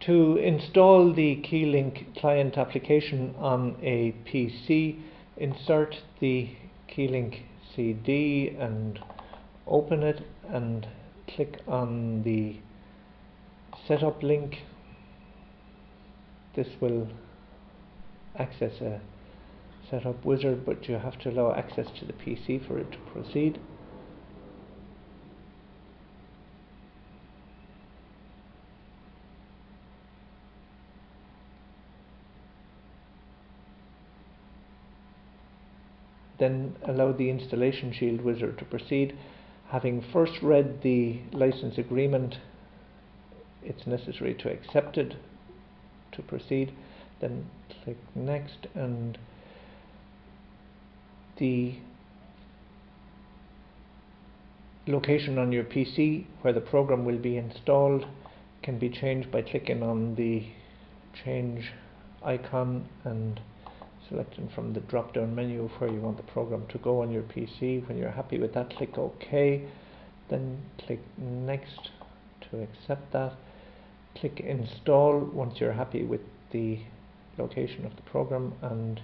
To install the Keylink client application on a PC, insert the Keylink CD and open it, and click on the setup link. This will access a setup wizard, but you have to allow access to the PC for it to proceed. Then allow the installation shield wizard to proceed. Having first read the license agreement, it's necessary to accept it to proceed. Then click next, and the location on your PC where the program will be installed can be changed by clicking on the change icon and selecting from the drop down menu where you want the program to go on your PC. When you're happy with that, click OK, then click next to accept that. Click install once you're happy with the location of the program, and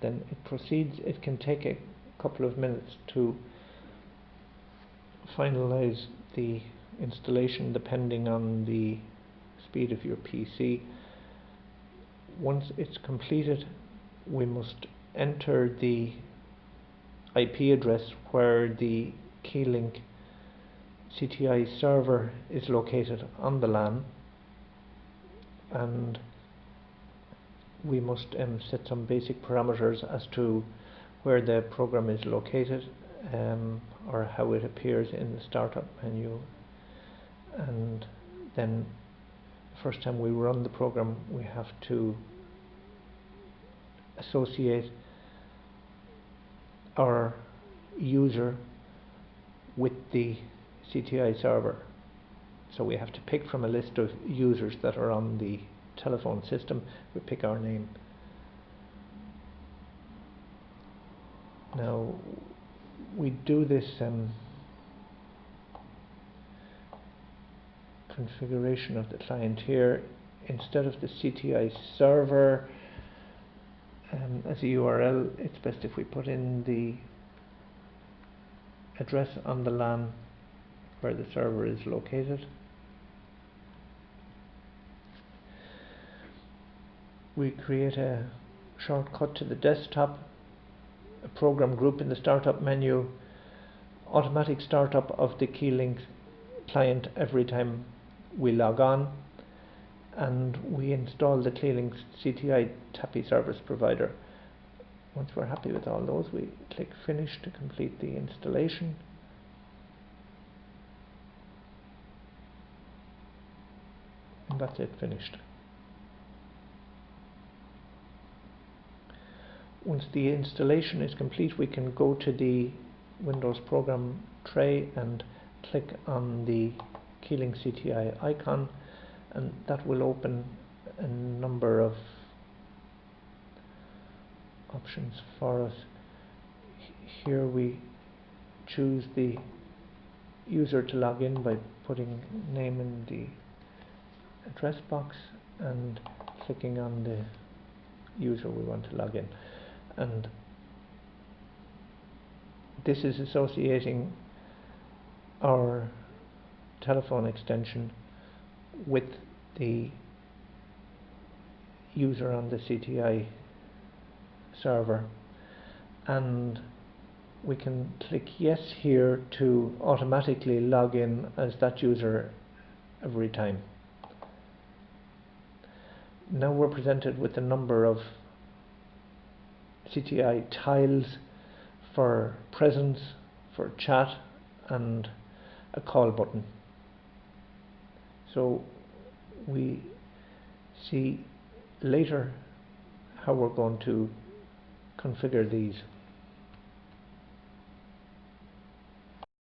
then it proceeds. It can take a couple of minutes to finalize the installation depending on the speed of your PC. Once it's completed, we must enter the IP address where the Keylink CTI server is located on the LAN, and we must set some basic parameters as to where the program is located, or how it appears in the startup menu. And then the first time we run the program, we have to associate our user with the CTI server. So we have to pick from a list of users that are on the telephone system. We pick our name. Now we do this configuration of the client here. Instead of the CTI server as a URL, it's best if we put in the address on the LAN where the server is located. We create a shortcut to the desktop, a program group in the startup menu, automatic startup of the Keylink client every time we log on, and we install the Keylink CTI TAPI service provider. Once we're happy with all those, we click finish to complete the installation. And that's it, finished. Once the installation is complete, we can go to the Windows program tray and click on the Keylink CTI icon, and that will open a number of options for us. Here we choose the user to log in by putting name in the address box and clicking on the user we want to log in, and this is associating our telephone extension with the user on the CTI server, and we can click yes here to automatically log in as that user every time. Now we're presented with a number of CTI tiles for presence, for chat, and a call button. So we see later how we're going to configure these.